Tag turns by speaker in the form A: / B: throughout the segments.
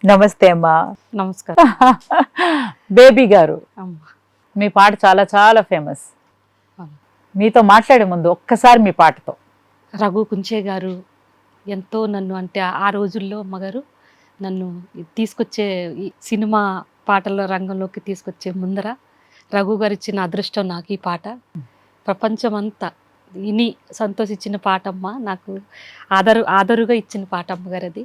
A: నమస్తే అమ్మా.
B: నమస్కారం.
A: బేబీ గారు,
B: అమ్మా.
A: మీ పాట చాలా చాలా ఫేమస్.
B: అవును.
A: మీతో మాట్లాడే ముందు ఒక్కసారి మీ పాటతో.
B: రఘు కుంచే గారు ఎంతో నన్ను అంటే ఆ రోజుల్లో అమ్మగారు నన్ను తీసుకొచ్చే ఈ సినిమా పాటల రంగంలోకి తీసుకొచ్చే ముందర రఘు గారు ఇచ్చిన అదృష్టం నాకు ఈ పాట. ప్రపంచమంతా విని సంతోషించిన పాట అమ్మ, నాకు ఆదరుగా ఇచ్చిన పాట అమ్మగారు అది.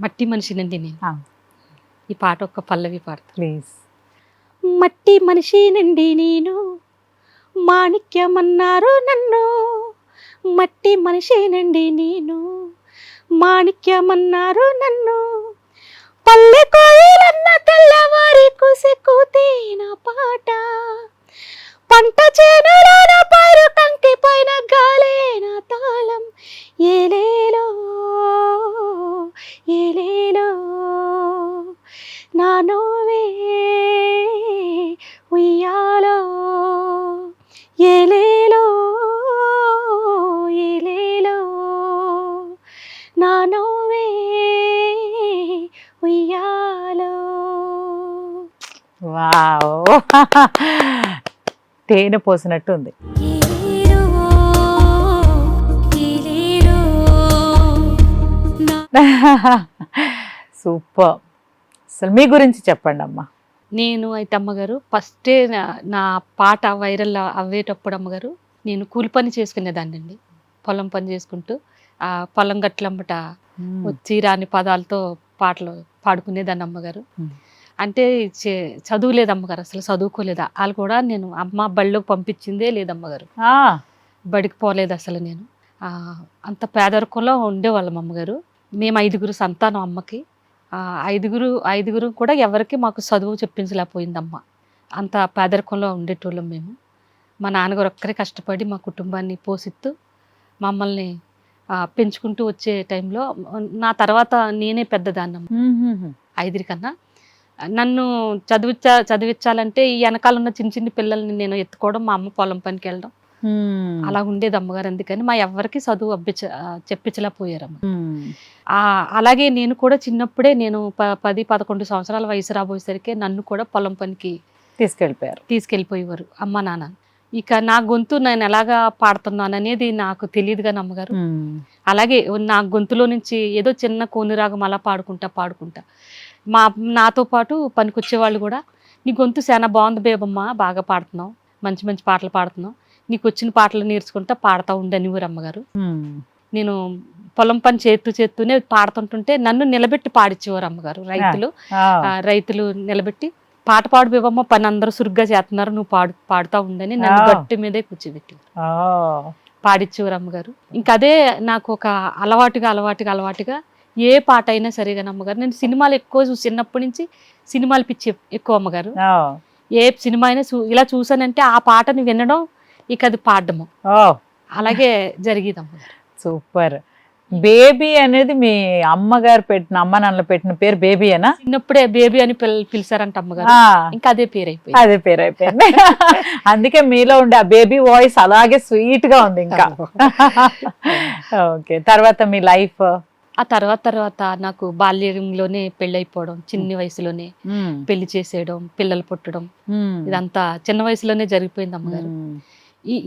B: మట్టి మనిషినండి నేను. ఈ పాట ఒక్క పల్లవి పాడతా
A: ప్లీజ్.
B: మట్టి మనిషినండి నేను, మాణిక్యమన్నారు నన్ను. మట్టి మనిషినండి నేను, మాణిక్యమన్నారు నన్ను. పల్లె కోయిలన్న తెల్లవారి కుసికూతే నా పాట. పంట చేనులోన పైరు కంకి పైన గాలే నా తాళం. ఏలేలో ఏలేలో నా నోవే ఉయ్యాలో. ఏలేలో ఏలేలో నా నోవే ఉయ్యాలో.
A: వావ్, తేనె పోసినట్టు ఉంది. సూపర్. అసలు మీ గురించి చెప్పండి అమ్మా.
B: నేను అయితే అమ్మగారు ఫస్టే నా పాట వైరల్ అవ్వేటప్పుడు అమ్మగారు నేను కూలి పని చేసుకునేదాన్ని అండి. పొలం పని చేసుకుంటూ ఆ పొలం గట్లమ్మట వచ్చి రాని పదాలతో పాటలు పాడుకునేదాన్ని అమ్మగారు. అంటే చదువు లేదమ్మగారు, అసలు చదువుకోలేదు. వాళ్ళు కూడా నేను అమ్మ బడిలోకి పంపించిందే లేదమ్మగారు, బడికి పోలేదు అసలు నేను. అంత పేదరికంలో ఉండేవాళ్ళం అమ్మగారు. మేము 5 సంతానం అమ్మకి. ఐదుగురు కూడా ఎవరికి మాకు చదువు చెప్పించలేకపోయిందమ్మ. అంత పేదరికంలో ఉండేటోళ్ళం మేము. మా నాన్నగారు ఒక్కరే కష్టపడి మా కుటుంబాన్ని పోషిస్తూ మమ్మల్ని పెంచుకుంటూ వచ్చే టైంలో నా తర్వాత నేనే పెద్దదాన్నమ్మ 5 కన్నా. నన్ను చదివించాలంటే ఈ వెనకాల ఉన్న చిన్న చిన్న పిల్లల్ని నేను ఎత్తుకోవడం, మా అమ్మ పొలం పనికి వెళ్ళడం అలా ఉండేది అమ్మగారు. అందుకని మా ఎవరికి చదువు చెప్పించలేకపోయారమ్మ. అలాగే నేను కూడా చిన్నప్పుడే నేను 10-11 సంవత్సరాల వయసు రాబోయేసరికి నన్ను కూడా పొలం పనికి తీసుకెళ్ళిపోయేవారు అమ్మ నాన్న. ఇక నా గొంతు నేను ఎలాగా పాడుతున్నాను అనేది నాకు తెలియదు కానీ అమ్మగారు, అలాగే నా గొంతులో నుంచి ఏదో చిన్న కోనిరాగం అలా పాడుకుంటా నాతో పాటు పనికొచ్చే వాళ్ళు కూడా నీ గొంతు చాలా బాగుంది బేబమ్మ, బాగా పాడుతున్నావు, మంచి మంచి పాటలు పాడుతున్నావు, నీకు వచ్చిన పాటలు నేర్చుకుంటా పాడుతూ ఉండని ఊరు అమ్మగారు. నేను పొలం పని చేస్తూనే పాడుతుంటుంటే నన్ను నిలబెట్టి పాడిచ్చేవారు అమ్మగారు. రైతులు నిలబెట్టి పాట పాడు బేబమ్మ, పని అందరూ సురుగ్గా చేస్తున్నారు, నువ్వు పాడుతూ ఉండని నన్ను గట్టి మీదే కూర్చోబెట్టి పాడిచ్చేవారు అమ్మగారు. ఇంకా అదే నాకు ఒక అలవాటుగా ఏ పాట అయినా సరేగాని అమ్మగారు, నేను సినిమాలు ఎక్కువ చిన్నప్పటి నుంచి సినిమాలు పిచ్చి ఎక్కువ అమ్మగారు. ఏ సినిమా అయినా ఇలా చూసానంటే ఆ పాటని వినడం, ఇక అది పాడడము, అలాగే జరిగేది అమ్మగారు.
A: సూపర్. బేబీ అనేది మీ అమ్మగారు అమ్మ నాన్నలు పెట్టిన పేరు బేబీ అనా?
B: చిన్నప్పుడే బేబీ అని పిలిచారంట అమ్మగారు, ఇంకా అదే పేరు అయిపోయింది.
A: అందుకే మీలో ఉండే ఆ బేబీ వాయిస్ అలాగే స్వీట్ గా ఉంది ఇంకా. ఓకే, తర్వాత మీ లైఫ్?
B: ఆ తర్వాత నాకు బాల్యంలోనే పెళ్ళైపోవడం, చిన్న వయసులోనే పెళ్లి చేసేయడం, పిల్లలు పుట్టడం, ఇదంతా చిన్న వయసులోనే జరిగిపోయింది అమ్మగారు.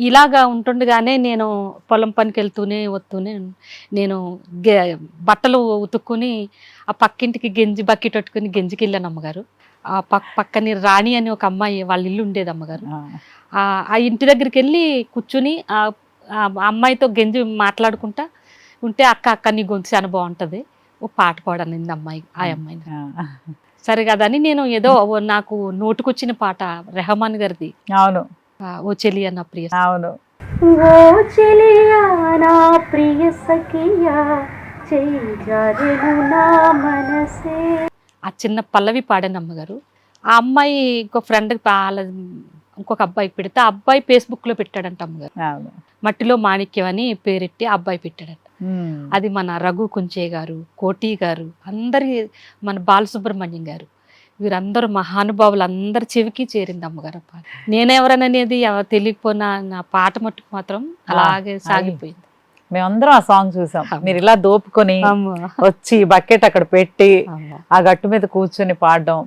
B: ఇలాగా ఉంటుండగానే నేను పొలం పనికి వెళ్తూనే నేను బట్టలు ఉతుక్కుని ఆ పక్కింటికి బకెట్ పట్టుకుని గెంజికి వెళ్ళాను అమ్మగారు. ఆ పక్కని రాణి అని ఒక అమ్మాయి వాళ్ళ ఇల్లు ఉండేది అమ్మగారు. ఆ ఇంటి దగ్గరికి వెళ్ళి కూర్చుని ఆ అమ్మాయితో గెంజి మాట్లాడుకుంటా ఉంటే, అక్క నీ గొంతు చాలా బాగుంటది, ఓ పాట పాడనింది ఆ అమ్మాయిని. సరే కదా అని నేను ఏదో నాకు నోటుకొచ్చిన పాట రెహమాన్ గారిది.
A: అవును,
B: ఓ చెలియా నా ప్రియ.
A: అవును.
B: ఓ చెలియా నా ప్రియ సఖియా నా మనసే, ఆ చిన్న పల్లవి పాడాను అమ్మగారు. ఆ అమ్మాయి ఇంకో ఫ్రెండ్ ఇంకొక అబ్బాయికి పెడితే ఆ అబ్బాయి ఫేస్బుక్ లో పెట్టాడంట అమ్మగారు. మట్టిలో మాణిక్యం అని పేరెట్టి ఆ అబ్బాయి పెట్టాడంట. అది మన రఘు కుంచే గారు, కోటి గారు, అందరి మన బాలసుబ్రహ్మణ్యం గారు, వీరందరూ మహానుభావులు అందరి చెవికి చేరింది అమ్మగారు పాట. నేనెవరననేది తెలియకపోయినా నా పాట మట్టుకు మాత్రం అలాగే సాగిపోయింది.
A: మేమందరం ఆ సాంగ్ చూసాం. మీరు ఇలా దోపుకొని
B: అమ్మో.
A: వచ్చి బకెట్ అక్కడ పెట్టి
B: అమ్మో.
A: ఆ గట్టు మీద కూర్చొని పాడడం.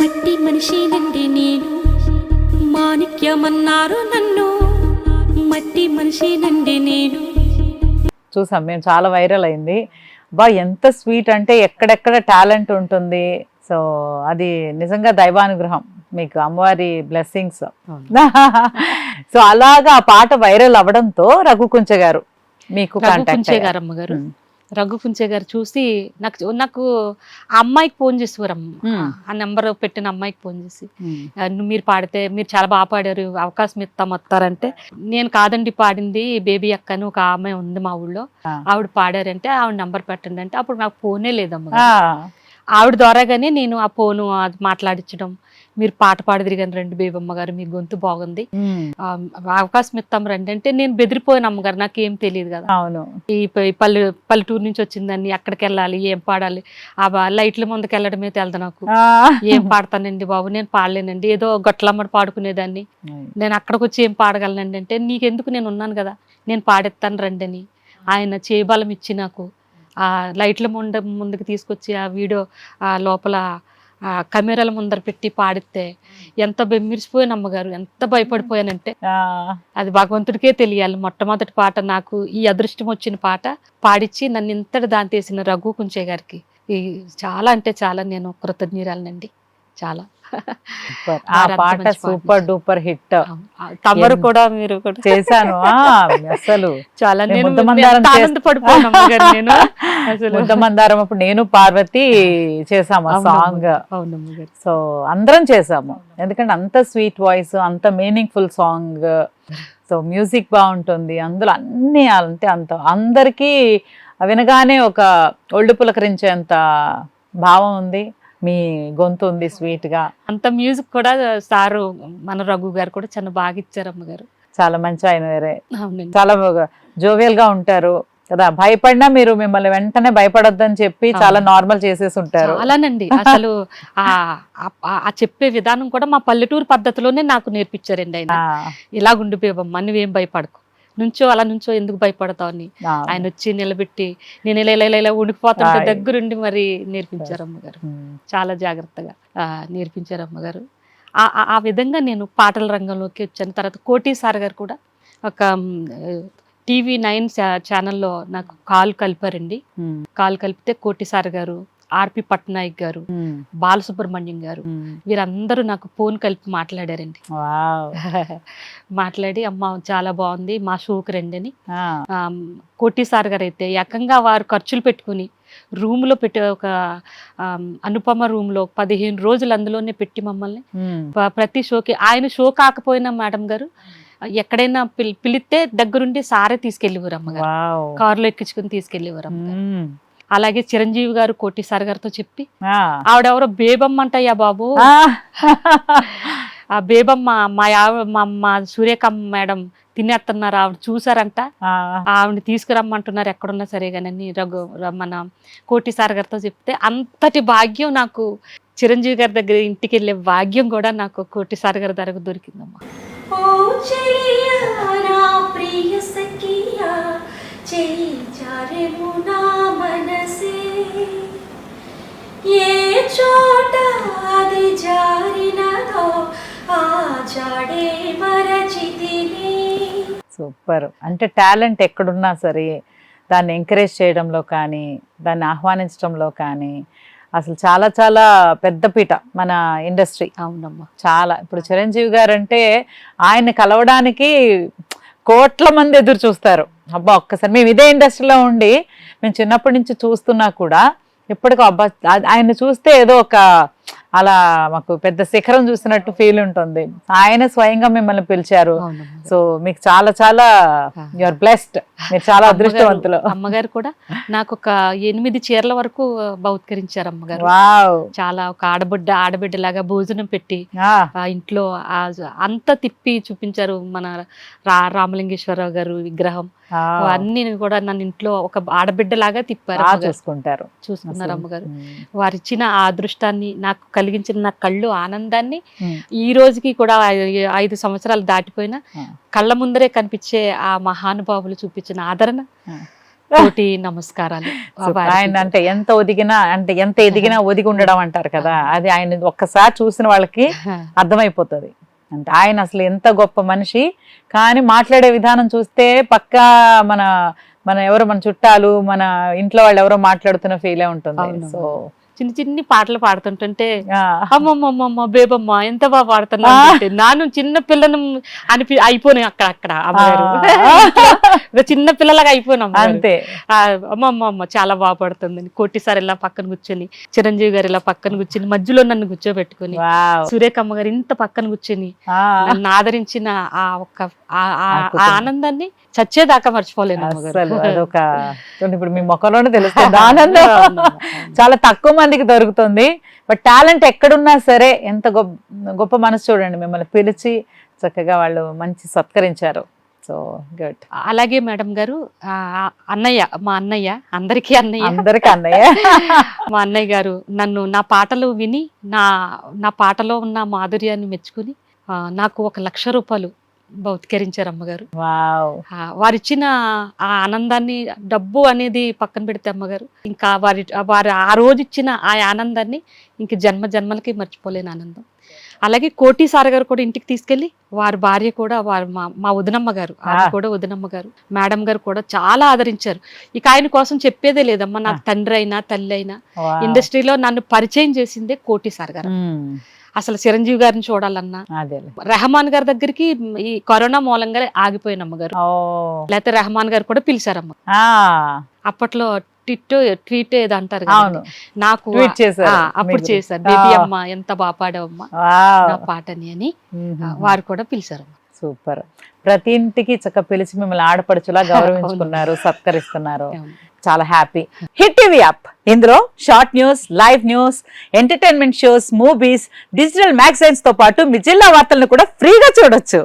C: మట్టి మనిషి నండి నేను, మాణిక్యమన్నారు నన్ను, మట్టి మనిషి నండి నేను.
A: చూసాం మేము, చాలా వైరల్ అయింది. బా ఎంత స్వీట్ అంటే ఎక్కడెక్కడ టాలెంట్ ఉంటుంది. సో అది నిజంగా దైవానుగ్రహం, మీకు అమ్మవారి బ్లెస్సింగ్స్. సో అలాగా ఆ పాట వైరల్ అవ్వడంతో రఘుకుంచె గారు మీకు
B: రఘు
A: కాంటాక్ట్
B: కుంచే గారు అమ్మగారు, రఘు కుంచే గారు చూసి నాకు ఆ అమ్మాయికి ఫోన్ చేసేవారమ్మ. ఆ నెంబర్ పెట్టిన అమ్మాయికి ఫోన్ చేసి, మీరు పాడితే మీరు చాలా బాగా పాడారు, అవకాశం ఇస్తాం వస్తారంటే, నేను కాదండి పాడింది బేబీ అక్క అని ఒక అమ్మాయి ఉంది మా ఊళ్ళో, ఆవిడ పాడారంటే ఆవిడ నెంబర్ పెట్టండి అంటే, అప్పుడు నాకు ఫోనే లేదమ్మ. ఆవిడ ద్వారాగానే నేను ఆ ఫోను అది మాట్లాడించడం, మీరు పాట పాడదిరి కానీ రండి బేబమ్మ గారు, మీ గొంతు బాగుంది, అవకాశం ఇస్తాం రండి అంటే, నేను బెదిరిపోయిన అమ్మగారు, నాకు ఏం తెలియదు కదా.
A: అవును,
B: ఈ పల్లెటూరు నుంచి వచ్చిందని అక్కడికి వెళ్ళాలి, ఏం పాడాలి, ఆ లైట్ల ముందుకు వెళ్ళడమే తెలదు నాకు, ఏం పాడతానండి బాబు, నేను పాడలేనండి, ఏదో గొట్లమ్మడి పాడుకునేదాన్ని, నేను అక్కడికి వచ్చి ఏం పాడగలనండి అంటే, నీకెందుకు, నేను ఉన్నాను కదా, నేను పాడెత్తాను రండి అని ఆయన చేయబలం ఇచ్చి నాకు ఆ లైట్ల ముందుకు తీసుకొచ్చి ఆ వీడియో ఆ లోపల ఆ కెమెరాల ముందర పెట్టి పాడితే ఎంత బెమ్మిరిసిపోయాను అమ్మగారు, ఎంత భయపడిపోయానంటే, అది భగవంతుడికే తెలియాలి. మొట్టమొదటి పాట నాకు ఈ అదృష్టం వచ్చిన పాట పాడిచ్చి నన్ను ఇంతటి దాంతేసిన రఘు కుంచే గారికి చాలా అంటే చాలా నేను కృతజ్ఞురాలనండి. చాలా
A: ఆ పాట సూపర్ డూపర్ హిట్.
B: తమరు కూడా మీరు కూడా
A: చేశాను అసలు
B: చాలా నేను
A: ముద్దమందారం
B: ఆనందపడిపోయాను అమ్మగారు. నేను అసలు
A: ముద్దమందారం అప్పుడు నేను పార్వతి చేసాము ఆ సాంగ్. సో అందరం చేసాము, ఎందుకంటే అంత స్వీట్ వాయిస్, అంత మీనింగ్ఫుల్ సాంగ్. సో మ్యూజిక్ బాగుంటుంది అందులో, అన్ని అంటే అంత అందరికీ వినగానే ఒక ఒళ్ళు పులకరించేంత భావం ఉంది, మీ గొంతు ఉంది స్వీట్ గా.
B: అంత మ్యూజిక్ కూడా సారు మన రఘు గారు కూడా చాలా బాగా ఇచ్చారు అమ్మగారు.
A: చాలా మంచి ఆయన, వేరే
B: అవునండి,
A: చాలా జోవియల్ గా ఉంటారు కదా. భయపడినా మీరు మిమ్మల్ని వెంటనే భయపడొద్దని చెప్పి చాలా నార్మల్ చేసేసి ఉంటారు.
B: చాలానండి. అసలు ఆ చెప్పే విధానం కూడా మా పల్లెటూరు పద్ధతిలోనే నాకు నేర్పించారండి ఆయన. ఇలాగుండిపోయావమ్మా, నువ్వేం భయపడకు, నుంచో అలా నుంచో, ఎందుకు భయపడతావు అని ఆయన వచ్చి నిలబెట్టి, నేను ఇలా ఉడికిపోతుంటే దగ్గరుండి మరి నేర్పించారు అమ్మగారు. చాలా జాగ్రత్తగా నేర్పించారు అమ్మగారు. ఆ విధంగా నేను పాటల రంగంలోకి వచ్చాను. తర్వాత కోటి సార్ గారు కూడా ఒక TV9 ఛానల్లో నాకు కాల్ కలిపారండి. కాల్ కలిపితే కోటి సార్ గారు, ఆర్పి పట్నాయక్ గారు, బాలసుబ్రహ్మణ్యం గారు, వీరందరూ నాకు ఫోన్ కలిపి మాట్లాడారండి. మాట్లాడి, అమ్మ చాలా బాగుంది, మా షోకి రండి అని. కోటి సార్ గారు అయితే ఏకంగా వారు ఖర్చులు పెట్టుకుని రూమ్లో పెట్టి, ఒక అనుపమ రూమ్లో 15 రోజులు అందులోనే పెట్టి మమ్మల్ని ప్రతి షోకి, ఆయన షో కాకపోయినా మేడం గారు ఎక్కడైనా పిలిస్తే దగ్గరుండి సారే తీసుకెళ్ళేవారు అమ్మగారు, కారులో ఎక్కించుకుని తీసుకెళ్ళేవారు అమ్మగారు. అలాగే చిరంజీవి గారు కోటి సార్ గారితో చెప్పి, ఆవిడెవరో బేబమ్మ అంటయ్యా బాబు, ఆ బేబమ్మ మా సూర్యకమ్మ మేడం తినేస్తున్నారు, ఆవిడ చూసారంట, ఆవిడని తీసుకురమ్మంటున్నారు ఎక్కడున్నా సరే కానీ మన కోటి సార్ గారితో చెప్తే, అంతటి భాగ్యం నాకు చిరంజీవి గారి దగ్గర ఇంటికి వెళ్ళే భాగ్యం కూడా నాకు కోటి సార్ గారి దగ్గర దొరికిందమ్మా.
A: సూపర్. అంటే టాలెంట్ ఎక్కడున్నా సరే దాన్ని ఎంకరేజ్ చేయడంలో కానీ, దాన్ని ఆహ్వానించడంలో కానీ అసలు చాలా చాలా పెద్ద పీట మన ఇండస్ట్రీ.
B: అవునమ్మా,
A: చాలా. ఇప్పుడు చిరంజీవి గారు అంటే ఆయన కలవడానికి కోట్ల మంది ఎదురు చూస్తారు. అబ్బా ఒక్కసారి, మేము ఇదే ఇండస్ట్రీలో ఉండి మేము చిన్నప్పటి నుంచి చూస్తున్నా కూడా ఇప్పటికో అబ్బా ఆయన చూస్తే ఏదో ఒక అలా మాకు పెద్ద శిఖరం చూసినట్టు ఫీల్ ఉంటుంది. ఆయన స్వయంగా మిమ్మల్ని పిలిచారు. సో మీకు చాలా చాలా యూఆర్ బ్లెస్డ్, మీరు చాలా అదృష్టవంతులు.
B: అమ్మగారు కూడా నాకు ఒక 8 చీరల వరకు బహుత్కరించారు అమ్మగారు. చాలా ఒక ఆడబిడ్డలాగా భోజనం పెట్టి ఇంట్లో అంతా తిప్పి చూపించారు. మన రామలింగేశ్వరరావు గారు విగ్రహం, అన్ని కూడా నన్ను ఇంట్లో ఒక ఆడబిడ్డలాగా తిప్పారు
A: బాగా
B: అమ్మగారు.
A: చూసుకుంటారు.
B: చూసుకున్నారు అమ్మగారు.
A: ఉమ్.
B: వారిచ్చిన ఆ అదృష్టాన్ని, నాకు కలిగించిన నా కళ్ళు ఆనందాన్ని
A: ఉమ్.
B: ఈ రోజుకి కూడా 5 సంవత్సరాలు దాటిపోయినా
A: ఆ.
B: కళ్ళ ముందరే కనిపించే ఆ మహానుభావులు చూపించిన ఆదరణ,
A: ఆ.
B: కోటి నమస్కారాలు.
A: ఆయన అంటే ఎంత ఒదిగినా, అంటే ఎంత ఎదిగినా ఒదిగి ఉండడం అంటారు కదా, అది ఆయన ఒక్కసారి చూసిన వాళ్ళకి అర్థమైపోతుంది. అంటే ఆయన అసలు ఎంత గొప్ప మనిషి, కానీ మాట్లాడే విధానం చూస్తే పక్కా మన మన ఎవరో మన చుట్టాలు, మన ఇంట్లో వాళ్ళు ఎవరో మాట్లాడుతున్న ఫీలే ఉంటుంది.
B: అవును.
A: సో
B: చిన్న చిన్ని పాటలు పాడుతుంటుంటే
A: ఆ,
B: అమ్మమ్మమ్మ బేబమ్మ ఎంత బాగా పాడుతున్నా నాను చిన్న పిల్లను అయిపోయినాయి అక్కడ అమ్మగారు. ఇంట్లో చిన్న పిల్లలాగా అయిపోయినాం
A: అంతే.
B: అమ్మమ్మ చాలా బాగా పాడుతుందని. కోటి సార్ ఇలా పక్కన కూర్చొని, చిరంజీవి గారు ఇలా పక్కన కూర్చొని, మధ్యలో నన్ను కూర్చోబెట్టుకుని,
A: వావ్.
B: సురేఖ అమ్మ గారు ఇంత పక్కన కూర్చొని
A: ఆ,
B: నన్ను ఆదరించిన ఆ ఒక్క ఆ ఆనందాన్ని చచ్చేదాకా మర్చిపోలేను అమ్మగారు.
A: అసలు అదొక చూడండి, ఇప్పుడు మీ ముఖంలోనే తెలుస్తుంది ఆనందం. చాలా తక్కువ మందికి దొరుకుతుంది. బట్ టాలెంట్ ఎక్కడున్నా సరే, ఎంత గొప్ప మనసు చూడండి, మిమ్మల్ని పిలిచి చక్కగా వాళ్ళు మంచి సత్కరించారు. So good.
B: అలాగే మేడం గారు, అన్నయ్య, మా అన్నయ్య, అందరికీ అన్నయ్య,
A: అందరికి అన్నయ్య.
B: మా అన్నయ్య గారు నన్ను నా పాటలు విని, నా పాటలో ఉన్న మాధుర్యాన్ని మెచ్చుకుని నాకు 1,00,000 రూపాయలు బౌత్కరించారు అమ్మగారు.
A: వావ్.
B: వారిచ్చిన ఆ ఆనందాన్ని, డబ్బు అనేది పక్కన పెడితే అమ్మగారు, ఇంకా వారు ఆ రోజు ఇచ్చిన ఆ ఆనందాన్ని ఇంక జన్మ జన్మలకి మర్చిపోలేని ఆనందం. అలాగే కోటి సార్ గారు కూడా ఇంటికి తీసుకెళ్లి, వారి భార్య కూడా, వారు మా వదినమ్మ గారు, ఆమె కూడా వదినమ్మ గారు, మేడం గారు కూడా చాలా ఆదరించారు. ఇక ఆయన కోసం చెప్పేదే లేదమ్మా, నాకు తండ్రి అయినా తల్లి అయినా.
A: వావ్.
B: ఇండస్ట్రీలో నన్ను పరిచయం చేసిందే కోటి సార్ గారు.
A: మ్మ్.
B: అసలు చిరంజీవి గారిని చూడాలన్నా,
A: అదేలే.
B: రెహమాన్ గారి దగ్గరికి ఈ కరోనా మూలంగా ఆగిపోయిన అమ్మగారు,
A: ఓ.
B: లేకపోతే రెహమాన్ గారు కూడా పిలిచారమ్మ.
A: ఆ,
B: అప్పట్లో ట్వీట్ ఏదో అంటారు
A: అవును.
B: కదా, నాకు
A: ట్వీట్ చేశారు
B: అప్పుడు
A: మీరు.
B: చేశారు, బేబీ అమ్మ ఎంత బాగా పాడావమ్మా
A: వావ్.
B: నా పాటని అని
A: మ్మ్.
B: వారు కూడా పిలిచారమ్మ.
A: సూపర్. ప్రతి ఇంటికి చక్క పిలిచి మిమ్మల్ని ఆడపడుచులా గౌరవించుకున్నారు, సత్కరిస్తున్నారు.
B: అవును.
A: చాలా హ్యాపీ. హిట్ టీవీ యాప్, ఇందులో short news, live news, entertainment shows, movies, digital magazines తో పాటు మీ జిల్లా వార్తలను కూడా ఫ్రీగా చూడొచ్చు.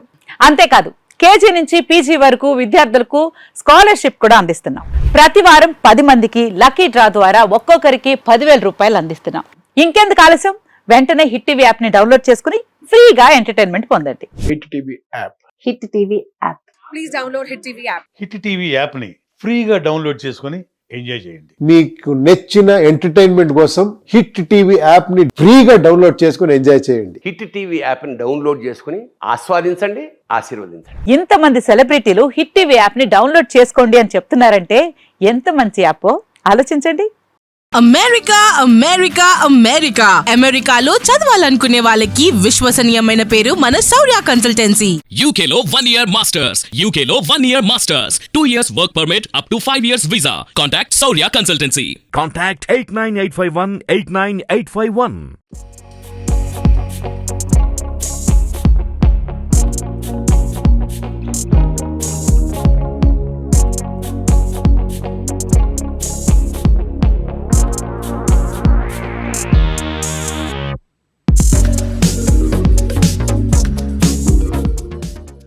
A: అంతేకాదు, కేజీ నుంచి పీజీ వరకు విద్యార్థులకు స్కాలర్షిప్ కూడా అందిస్తున్నాం. ప్రతి వారం 10 మందికి లక్కీ డ్రా ద్వారా ఒక్కొక్కరికి 10,000 రూపాయలు అందిస్తున్నాం. ఇంకెందుకు ఆలస్యం, వెంటనే హిట్ టీవీ యాప్ ని డౌన్లోడ్ చేసుకుని ఫ్రీగా ఎంటర్టైన్మెంట్ పొందండి.
D: Hit TV app.
A: Hit TV app.
E: Please download Hit TV app.
F: Hit TV యాప్ని ఫ్రీగా డౌన్లోడ్ చేసుకొని ఎంజాయ్ చేయండి.
D: మీకు నచ్చిన ఎంటర్టైన్మెంట్ కోసం హిట్ టీవీ యాప్ ని ఫ్రీగా డౌన్లోడ్ చేసుకుని ఎంజాయ్ చేయండి.
G: హిట్ టీవీ యాప్ని డౌన్లోడ్ చేసుకుని ఆస్వాదించండి, ఆశీర్వదించండి.
A: ఇంతమంది సెలబ్రిటీలు హిట్ టీవీ యాప్ ని డౌన్లోడ్ చేసుకోండి అని చెప్తున్నారంటే ఎంత మంచి యాప్ ఆలోచించండి.
H: అమెరికా అమెరికా అమెరికా అమెరికాలో చదవాలనుకునే వాళ్ళకి విశ్వసనీయమైన పేరు మన శౌర్య కన్సల్టెన్సీ.
I: UK లో 1 year masters. UK లో 1 year masters. 2 years work permit up to 5 years visa. Contact Saurya Consultancy.
J: Contact 89851 89851.